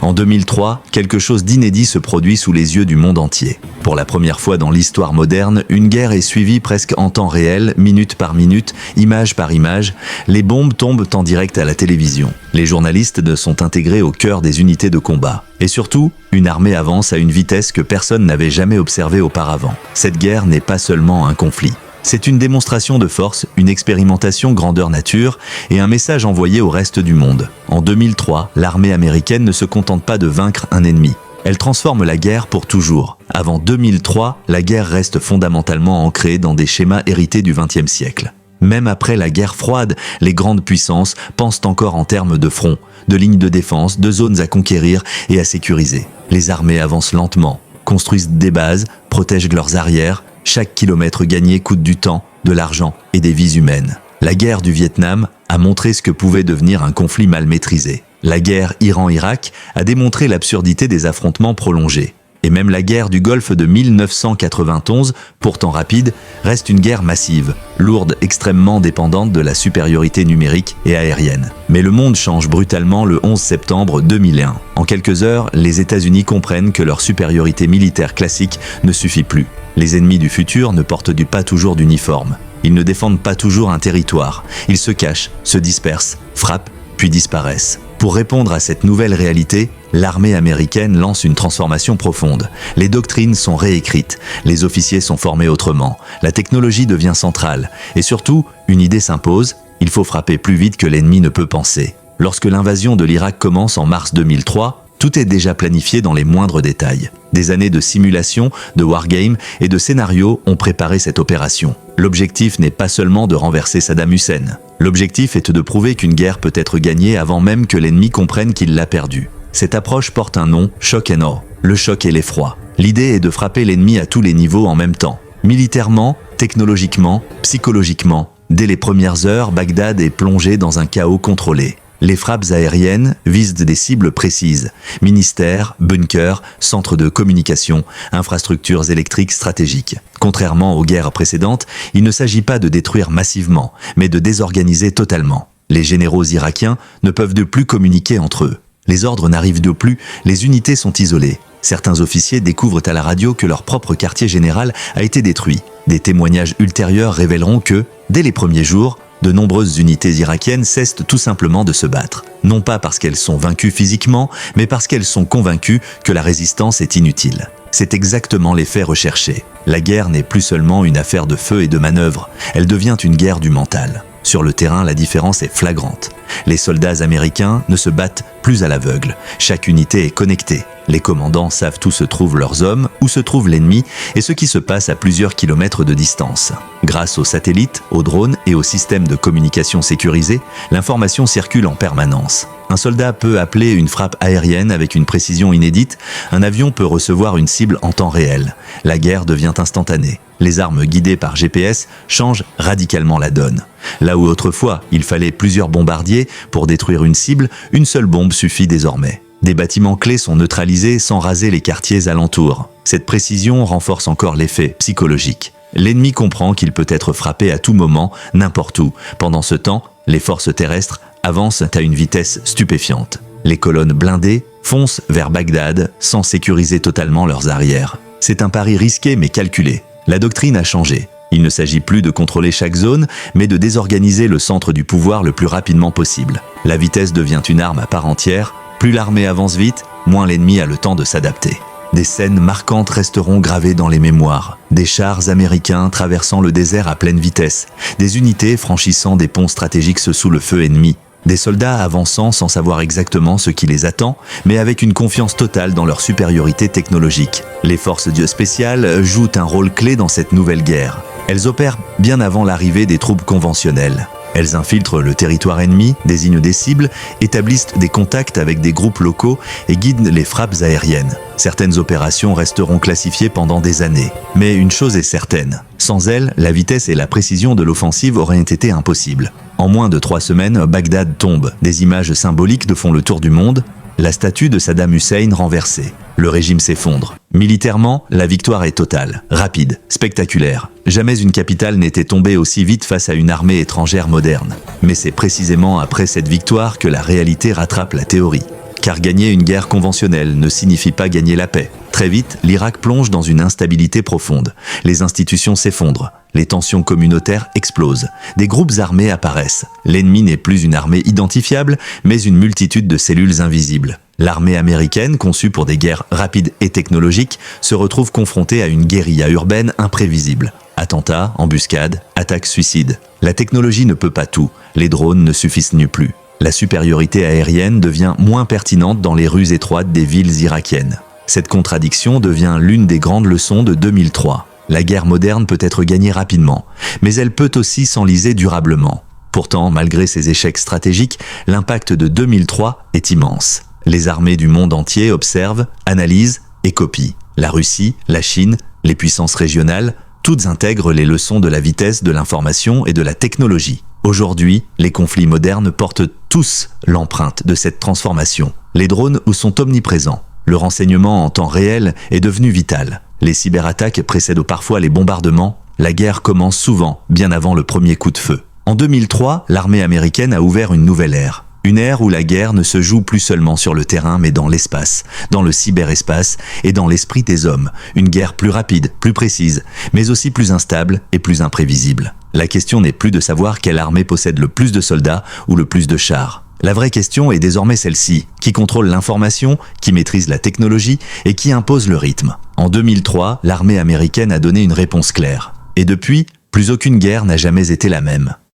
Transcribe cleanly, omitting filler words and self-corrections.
En 2003, quelque chose d'inédit se produit sous les yeux du monde entier. Pour la première fois dans l'histoire moderne, une guerre est suivie presque en temps réel, minute par minute, image par image. Les bombes tombent en direct à la télévision. Les journalistes sont intégrés au cœur des unités de combat. Et surtout, une armée avance à une vitesse que personne n'avait jamais observée auparavant. Cette guerre n'est pas seulement un conflit. C'est une démonstration de force, une expérimentation grandeur nature et un message envoyé au reste du monde. En 2003, l'armée américaine ne se contente pas de vaincre un ennemi. Elle transforme la guerre pour toujours. Avant 2003, la guerre reste fondamentalement ancrée dans des schémas hérités du XXe siècle. Même après la guerre froide, les grandes puissances pensent encore en termes de fronts, de lignes de défense, de zones à conquérir et à sécuriser. Les armées avancent lentement, construisent des bases, protègent leurs arrières. Chaque kilomètre gagné coûte du temps, de l'argent et des vies humaines. La guerre du Vietnam a montré ce que pouvait devenir un conflit mal maîtrisé. La guerre Iran-Irak a démontré l'absurdité des affrontements prolongés. Et même la guerre du Golfe de 1991, pourtant rapide, reste une guerre massive, lourde, extrêmement dépendante de la supériorité numérique et aérienne. Mais le monde change brutalement le 11 septembre 2001. En quelques heures, les États-Unis comprennent que leur supériorité militaire classique ne suffit plus. Les ennemis du futur ne portent pas toujours d'uniforme. Ils ne défendent pas toujours un territoire. Ils se cachent, se dispersent, frappent, puis disparaissent. Pour répondre à cette nouvelle réalité, l'armée américaine lance une transformation profonde. Les doctrines sont réécrites, les officiers sont formés autrement, la technologie devient centrale. Et surtout, une idée s'impose, il faut frapper plus vite que l'ennemi ne peut penser. Lorsque l'invasion de l'Irak commence en mars 2003, tout est déjà planifié dans les moindres détails. Des années de simulation, de wargame et de scénarios ont préparé cette opération. L'objectif n'est pas seulement de renverser Saddam Hussein. L'objectif est de prouver qu'une guerre peut être gagnée avant même que l'ennemi comprenne qu'il l'a perdue. Cette approche porte un nom, Shock and Awe, le choc et l'effroi. L'idée est de frapper l'ennemi à tous les niveaux en même temps. Militairement, technologiquement, psychologiquement. Dès les premières heures, Bagdad est plongé dans un chaos contrôlé. Les frappes aériennes visent des cibles précises, ministères, bunkers, centres de communication, infrastructures électriques stratégiques. Contrairement aux guerres précédentes, il ne s'agit pas de détruire massivement, mais de désorganiser totalement. Les généraux irakiens ne peuvent plus communiquer entre eux. Les ordres n'arrivent plus, les unités sont isolées. Certains officiers découvrent à la radio que leur propre quartier général a été détruit. Des témoignages ultérieurs révéleront que, dès les premiers jours, de nombreuses unités irakiennes cessent tout simplement de se battre. Non pas parce qu'elles sont vaincues physiquement, mais parce qu'elles sont convaincues que la résistance est inutile. C'est exactement l'effet recherché. La guerre n'est plus seulement une affaire de feu et de manœuvre, elle devient une guerre du mental. Sur le terrain, la différence est flagrante. Les soldats américains ne se battent plus à l'aveugle. Chaque unité est connectée. Les commandants savent où se trouvent leurs hommes, où se trouve l'ennemi et ce qui se passe à plusieurs kilomètres de distance. Grâce aux satellites, aux drones et aux systèmes de communication sécurisés, l'information circule en permanence. Un soldat peut appeler une frappe aérienne avec une précision inédite, un avion peut recevoir une cible en temps réel. La guerre devient instantanée. Les armes guidées par GPS changent radicalement la donne. Là où autrefois il fallait plusieurs bombardiers pour détruire une cible, une seule bombe suffit désormais. Des bâtiments clés sont neutralisés sans raser les quartiers alentours. Cette précision renforce encore l'effet psychologique. L'ennemi comprend qu'il peut être frappé à tout moment, n'importe où. Pendant ce temps, les forces terrestres avancent à une vitesse stupéfiante. Les colonnes blindées foncent vers Bagdad sans sécuriser totalement leurs arrières. C'est un pari risqué mais calculé. La doctrine a changé. Il ne s'agit plus de contrôler chaque zone, mais de désorganiser le centre du pouvoir le plus rapidement possible. La vitesse devient une arme à part entière. Plus l'armée avance vite, moins l'ennemi a le temps de s'adapter. Des scènes marquantes resteront gravées dans les mémoires. Des chars américains traversant le désert à pleine vitesse. Des unités franchissant des ponts stratégiques sous le feu ennemi. Des soldats avançant sans savoir exactement ce qui les attend, mais avec une confiance totale dans leur supériorité technologique. Les forces spéciales jouent un rôle clé dans cette nouvelle guerre. Elles opèrent bien avant l'arrivée des troupes conventionnelles. Elles infiltrent le territoire ennemi, désignent des cibles, établissent des contacts avec des groupes locaux et guident les frappes aériennes. Certaines opérations resteront classifiées pendant des années. Mais une chose est certaine, sans elles, la vitesse et la précision de l'offensive auraient été impossibles. En moins de 3 semaines, Bagdad tombe. Des images symboliques font le tour du monde. La statue de Saddam Hussein renversée. Le régime s'effondre. Militairement, la victoire est totale, rapide, spectaculaire. Jamais une capitale n'était tombée aussi vite face à une armée étrangère moderne. Mais c'est précisément après cette victoire que la réalité rattrape la théorie. car gagner une guerre conventionnelle ne signifie pas gagner la paix. Très vite, l'Irak plonge dans une instabilité profonde. Les institutions s'effondrent, les tensions communautaires explosent, des groupes armés apparaissent. L'ennemi n'est plus une armée identifiable, mais une multitude de cellules invisibles. L'armée américaine, conçue pour des guerres rapides et technologiques, se retrouve confrontée à une guérilla urbaine imprévisible. Attentats, embuscades, attaques suicides. La technologie ne peut pas tout, les drones ne suffisent plus. La supériorité aérienne devient moins pertinente dans les rues étroites des villes irakiennes. Cette contradiction devient l'une des grandes leçons de 2003. La guerre moderne peut être gagnée rapidement, mais elle peut aussi s'enliser durablement. Pourtant, malgré ces échecs stratégiques, l'impact de 2003 est immense. Les armées du monde entier observent, analysent et copient. La Russie, la Chine, les puissances régionales, toutes intègrent les leçons de la vitesse de l'information et de la technologie. Aujourd'hui, les conflits modernes portent tous l'empreinte de cette transformation. Les drones sont omniprésents. Le renseignement en temps réel est devenu vital. Les cyberattaques précèdent parfois les bombardements. La guerre commence souvent, bien avant le premier coup de feu. En 2003, l'armée américaine a ouvert une nouvelle ère. Une ère où la guerre ne se joue plus seulement sur le terrain, mais dans l'espace, dans le cyberespace et dans l'esprit des hommes. Une guerre plus rapide, plus précise, mais aussi plus instable et plus imprévisible. La question n'est plus de savoir quelle armée possède le plus de soldats ou le plus de chars. La vraie question est désormais celle-ci. Qui contrôle l'information, qui maîtrise la technologie et qui impose le rythme? En 2003, l'armée américaine a donné une réponse claire. Et depuis, plus aucune guerre n'a jamais été la même.